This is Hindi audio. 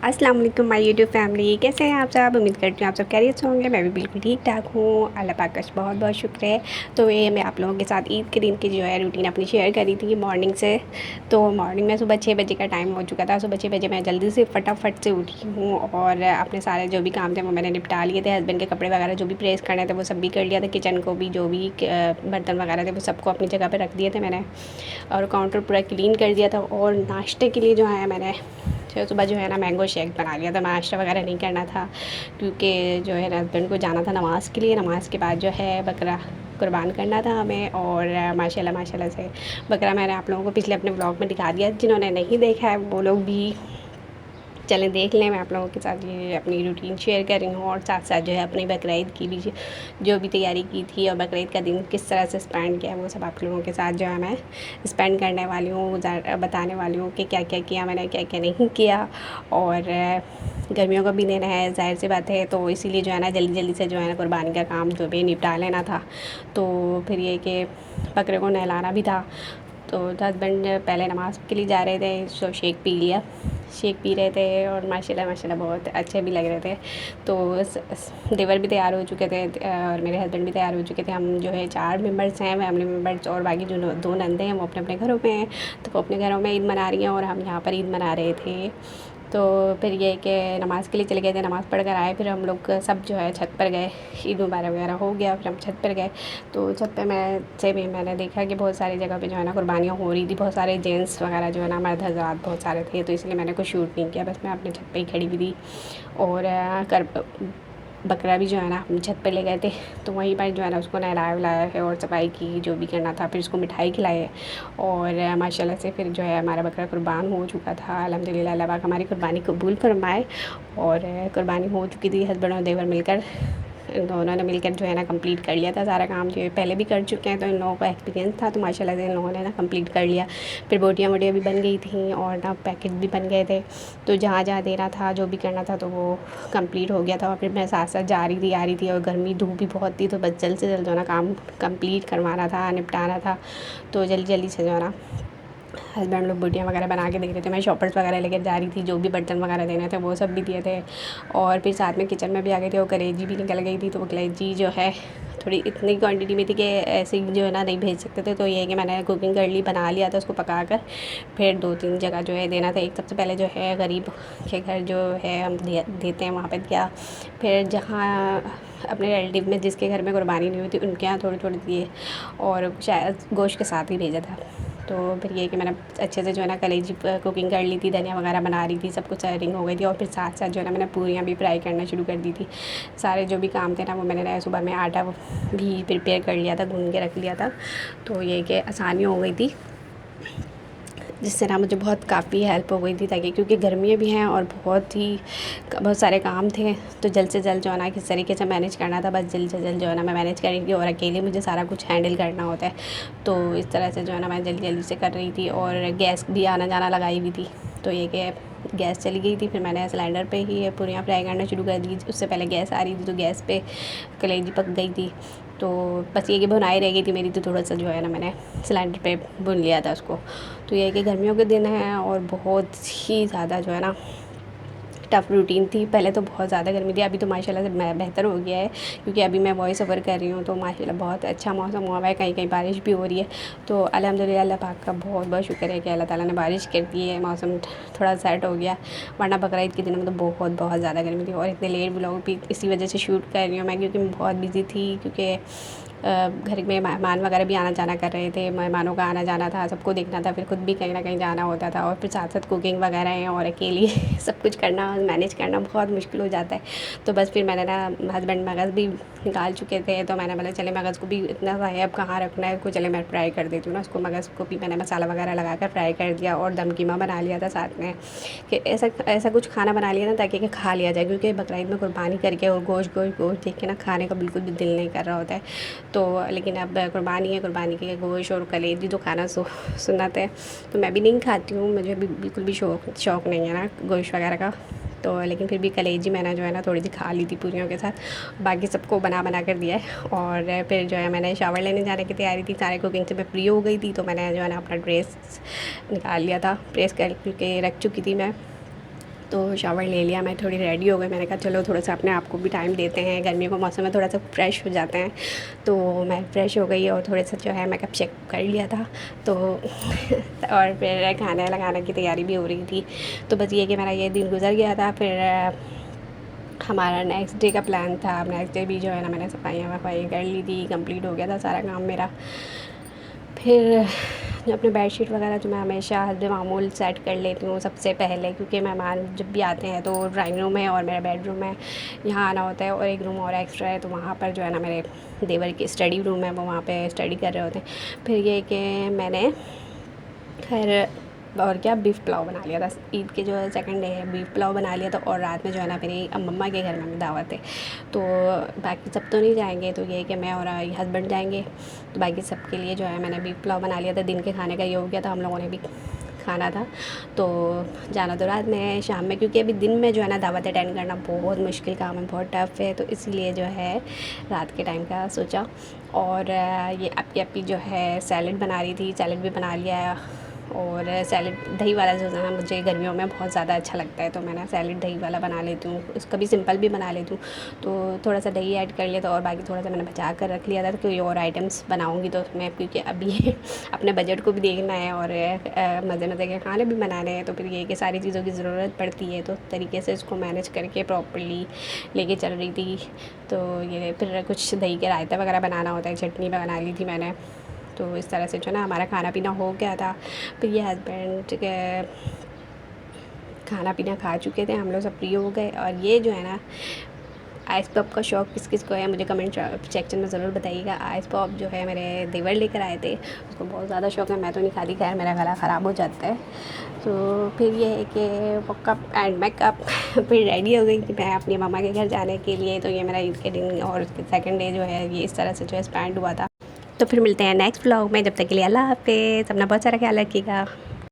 अस्सलाम वालेकुम माय यूट्यूब फैमिली। कैसे हैं आप सब? उम्मीद करती हूँ आप सब खैरियत से होंगे। मैं भी बिल्कुल ठीक ठाक हूँ। अल्लाह पाक का बहुत बहुत शुक्र है। तो ये मैं आप लोगों के साथ ईद के दिन की जो है रूटीन अपनी शेयर करी थी मॉर्निंग से। तो मॉर्निंग में सुबह 6 बजे का टाइम हो चुका था। सुबह 6 बजे मैं जल्दी से फटाफट से उठी हूँ और अपने सारे जो भी काम थे वो मैंने निपटा लिए थे। हस्बैंड के कपड़े वगैरह जो भी प्रेस करने थे वो सब भी कर लिया था। किचन को भी जो भी बर्तन वगैरह थे वो सबको अपनी जगह पर रख दिए थे मैंने, और काउंटर पूरा क्लीन कर दिया था। और नाश्ते के लिए जो है मैंने सुबह जो है ना मैंगो शेक बना लिया था। नाश्ता वगैरह नहीं करना था क्योंकि जो है हस्बैंड को जाना था नमाज़ के लिए। नमाज़ के बाद जो है बकरा कुर्बान करना था हमें। और माशाल्लाह माशाल्लाह से बकरा मैंने आप लोगों को पिछले अपने व्लॉग में दिखा दिया। जिन्होंने नहीं देखा है वो लोग भी चलें देख लें। मैं आप लोगों के साथ ये अपनी रूटीन शेयर कर रही हूँ और साथ साथ जो है अपनी बकरीद की भी जो भी तैयारी की थी और बकरीद का दिन किस तरह से स्पेंड किया वो सब आप लोगों के साथ जो है मैं स्पेंड करने वाली हूँ, बताने वाली हूँ कि क्या क्या किया मैंने, क्या क्या नहीं किया। और गर्मियों का भी दिन है, ज़ाहिर सी बात है, तो इसीलिए जो है ना जल्दी जल्दी से जो है ना कुर्बानी का काम जो भी निपटा लेना था। तो फिर ये कि बकरे को नहलाना भी था। तो हस्बैंड पहले नमाज़ के लिए जा रहे थे तो शेक पी लिया, शेक पी रहे थे और माशाल्लाह माशाल्लाह बहुत अच्छे भी लग रहे थे। तो देवर भी तैयार हो चुके थे और मेरे हस्बैंड भी तैयार हो चुके थे। हम जो है 4 मेंबर्स हैं फैमिली मेंबर्स, और बाकी जो 2 नंदे हैं वो अपने अपने घरों में हैं। तो वो अपने घरों में ईद मना रही हैं और हम यहाँ पर ईद मना रहे थे। तो फिर ये कि नमाज़ के लिए चले गए थे, नमाज़ पढ़ कर आए, फिर हम लोग सब जो है छत पर गए। ईद मुबारक वगैरह हो गया, फिर हम छत पर गए। तो छत पे मैंने देखा कि बहुत सारी जगह पे जो है ना कुर्बानियाँ हो रही थी। बहुत सारे जेंट्स वगैरह जो है ना मर्द हज़रात बहुत सारे थे, तो इसलिए मैंने कुछ शूट नहीं किया, बस मैं अपने छत पे ही खड़ी हुई थी। और बकरा भी जो है ना हम छत पे ले गए थे, तो वहीं पर जो है ना उसको नहलाया वहलाया है और सफाई की जो भी करना था। फिर उसको मिठाई खिलाई है और माशाल्लाह से फिर जो है हमारा बकरा कुर्बान हो चुका था। अल्हम्दुलिल्लाह, अल्लाह पाक हमारी कुर्बानी कबूल फरमाए। और कुर्बानी हो चुकी थी, हस्बैंड और देवर मिलकर, दोनों ने मिलकर जो है ना कंप्लीट कर लिया था सारा काम। जो है पहले भी कर चुके हैं तो इन लोगों को एक्सपीरियंस था, तो माशाल्लाह से इन लोगों ने ना कंप्लीट कर लिया। फिर बोटियाँ वोटियाँ भी बन गई थी और ना पैकेट भी बन गए थे। तो जहाँ जहाँ देना था जो भी करना था तो वो कंप्लीट हो गया था। और फिर मैं साथ साथ जा रही थी आ रही थी, और गर्मी धूप भी बहुत थी, तो बस जल्द से जल्द जो है ना काम कंप्लीट करवाना था, निपटाना था। तो जल्दी जल्दी से जो है ना हस्बैंड लोग बोटियाँ वगैरह बना के दे रहे थे, मैं शॉपर्स वगैरह लेकर जा रही थी, जो भी बर्तन वगैरह देने थे वो सब भी दिए थे। और फिर साथ में किचन में भी आ गई थी और कलेजी भी निकल गई थी। तो वो कलेजी जो है थोड़ी इतनी क्वांटिटी में थी कि ऐसे ही जो है ना नहीं भेज सकते थे। तो ये है कि मैंने कुकिंग कर ली, बना लिया था उसको पका कर। फिर 2-3 जगह जो है देना था। एक सबसे पहले जो है गरीब के घर जो है हम देते हैं वहाँ पर दिया। फिर जहाँ अपने रिलेटिव में जिसके घर में कुर्बानी नहीं हुई थी उनके यहाँ थोड़ी थोड़ी दिए, और शायद गोश्त के साथ ही भेजा था। तो फिर ये कि मैंने अच्छे से जो है ना कलेजी कुकिंग कर ली थी, धनिया वगैरह बना रही थी, सब कुछ सेटिंग हो गई थी। और फिर साथ साथ जो है ना मैंने पूरियाँ भी फ्राई करना शुरू कर दी थी। सारे जो भी काम थे ना वो मैंने सुबह में आटा भी प्रिपेयर कर लिया था, गूँध के रख लिया था। तो ये कि आसानी हो गई थी, जिससे ना मुझे बहुत काफ़ी हेल्प हो गई थी, ताकि क्योंकि गर्मियाँ भी हैं और बहुत सारे काम थे। तो जल्द से जल्द जो है ना किस तरीके से मैनेज करना था, बस जल्द से जल्द जो है ना मैं मैनेज करेंगी, और अकेले मुझे सारा कुछ हैंडल करना होता है। तो इस तरह से जो है ना मैं जल्दी जल्दी से कर रही थी। और गैस भी आना जाना लगाई हुई थी, तो ये कि गैस चली गई थी, फिर मैंने सिलेंडर पे ही पूरियाँ फ्राई करना शुरू कर दी। उससे पहले गैस आ रही थी तो गैस पे कलेजी पक गई थी। तो बस ये कि भुनाई रह गई थी मेरी, तो थोड़ा सा जो है ना मैंने सिलेंडर पे भून लिया था उसको। तो ये है कि गर्मियों के दिन हैं और बहुत ही ज़्यादा जो है ना टफ़ रूटीन थी। पहले तो बहुत ज़्यादा गर्मी थी, अभी तो माशाल्लाह से बेहतर हो गया है, क्योंकि अभी मैं वॉइस ओवर कर रही हूँ तो माशाल्लाह बहुत अच्छा मौसम हुआ है, कहीं कहीं बारिश भी हो रही है। तो अल्हम्दुलिल्लाह अल्लाह पाक का बहुत बहुत शुक्र है कि अल्लाह ताला ने बारिश कर दी है, मौसम थोड़ा सेट हो गया। वरना बकरीद के दिन में तो बहुत बहुत ज़्यादा गर्मी थी। और इतने लेट व्लॉग भी इसी वजह से शूट कर रही हूँ मैं, क्योंकि मैं बहुत बिज़ी थी, क्योंकि घर में मेहमान वगैरह भी आना जाना कर रहे थे, मेहमानों का आना जाना था, सबको देखना था, फिर खुद भी कहीं ना कहीं जाना होता था, और फिर साथ साथ कुकिंग वगैरह है, और अकेली सब कुछ करना मैनेज करना बहुत मुश्किल हो जाता है। तो बस फिर मैंने ना हस्बैंड मगज़ भी निकाल चुके थे, तो मैंने बोला चले मगज़ को भी इतना सा है अब कहाँ रखना है उसको, चले मैं फ्राई कर देती हूँ ना उसको। मगज़ को भी मैंने मसाला वगैरह लगा कर फ्राई कर दिया, और दम कीमा बना लिया था साथ में, कि ऐसा ऐसा कुछ खाना बना लिया ना ताकि कि खा लिया जाए, क्योंकि बकरीद में कुर्बानी करके और गोश्त गोश्त गोश्त देख के ना खाने का बिल्कुल भी दिल नहीं कर रहा होता है। तो लेकिन अब कुर्बानी है, कुर्बानी के गोश्त और कलेजी तो खाना सुन्नत है, तो मैं भी नहीं खाती हूँ, मुझे भी बिल्कुल भी शौक़ नहीं है ना गोश्त वगैरह का। तो लेकिन फिर भी कलेजी मैंने जो है ना थोड़ी सी खा ली थी पूरियों के साथ, बाकी सबको बना बना कर दिया है। और फिर जो है मैंने शावर लेने जाने की तैयारी थी, सारे कुकिंग से मैं फ्री हो गई थी, तो मैंने जो है ना अपना ड्रेस निकाल लिया था, प्रेस कर के रख चुकी थी मैं। तो शावर ले लिया, मैं थोड़ी रेडी हो गई। मैंने कहा चलो थोड़ा सा अपने आप को भी टाइम देते हैं, गर्मियों का मौसम में थोड़ा सा फ्रेश हो जाते हैं। तो मैं फ्रेश हो गई और थोड़ा सा जो है मेकअप चेक कर लिया था। तो और फिर खाना लगाने की तैयारी भी हो रही थी। तो बस ये कि मेरा ये दिन गुजर गया था। फिर हमारा नेक्स्ट डे का प्लान था। नेक्स्ट डे भी जो है ना मैंने सफाइयाँ वफाई कर ली थी, कंप्लीट हो गया था सारा काम मेरा। फिर जो अपने बेडशीट वगैरह जो मैं हमेशा हद मामूल सेट कर लेती हूँ सबसे पहले, क्योंकि मेहमान जब भी आते हैं तो ड्राइंग रूम है और मेरा बेडरूम है, यहाँ आना होता है। और एक रूम और एक्स्ट्रा है, तो वहाँ पर जो है ना मेरे देवर की स्टडी रूम है, वो वहाँ पे स्टडी कर रहे होते हैं। फिर ये कि मैंने खैर और क्या बीफ़ पुलाव बना लिया था। ईद के जो है सेकंड डे है, बीफ़ पुलाव बना लिया था। और रात में जो है ना मेरी अम्मा के घर में दावत है, तो बाकी सब तो नहीं जाएंगे। तो ये कि मैं और हस्बैंड जाएंगे, तो बाकी सब के लिए जो है मैंने बीफ़ पुलाव बना लिया था। दिन के खाने का ये हो गया था, हम लोगों ने भी खाना था। तो जाना तो रात में है, शाम में, क्योंकि अभी दिन में जो है ना दावत अटेंड करना बहुत मुश्किल काम है, बहुत टफ़ है। तो इसीलिए जो है रात के टाइम का सोचा। और ये आपकी जो है सैलड बना रही थी, सैलड भी बना लिया। और सैलड दही वाला जो है ना मुझे गर्मियों में बहुत ज़्यादा अच्छा लगता है, तो मैं ना सैलड दही वाला बना लेती हूँ। उसका भी सिंपल भी बना लेती हूँ। तो थोड़ा सा दही ऐड कर लिया था और बाकी थोड़ा सा मैंने बचा कर रख लिया था। तो कोई और आइटम्स बनाऊँगी तो उसमें, क्योंकि अभी अपने बजट को भी देखना है और मज़े मज़े के खाने भी बनाने हैं। तो फिर ये कि सारी चीज़ों की ज़रूरत पड़ती है, तो तरीके से इसको मैनेज करके प्रॉपर्ली लेके चल रही थी। तो ये फिर कुछ दही के रायता वगैरह बनाना होता है, चटनी बना ली थी मैंने। तो इस तरह से जो ना हमारा खाना पीना हो गया था। फिर ये हस्बैंड के खाना पीना खा चुके थे, हम लोग सब फ्री हो गए। और ये जो है ना आइस पॉप का शौक़ किस किस को है मुझे कमेंट सेक्शन में ज़रूर बताइएगा। आइस पॉप जो है मेरे देवर लेकर आए थे, उसको बहुत ज़्यादा शौक़ है, मैं तो नहीं खाती, खैर मेरा गला ख़राब हो जाता है। तो फिर ये है कि वो कप एंड मेकअप फिर रेडी हो गई कि मैं अपनी मम्मा के घर जाने के लिए। तो ये मेरा ईद के दिन और उसके सेकंड डे जो है ये इस तरह से जो है स्पेंड हुआ था। तो फिर मिलते हैं नेक्स्ट व्लॉग में, जब तक के लिए अल्लाह हाफ़िज़, अपना बहुत सारा ख्याल रखिएगा।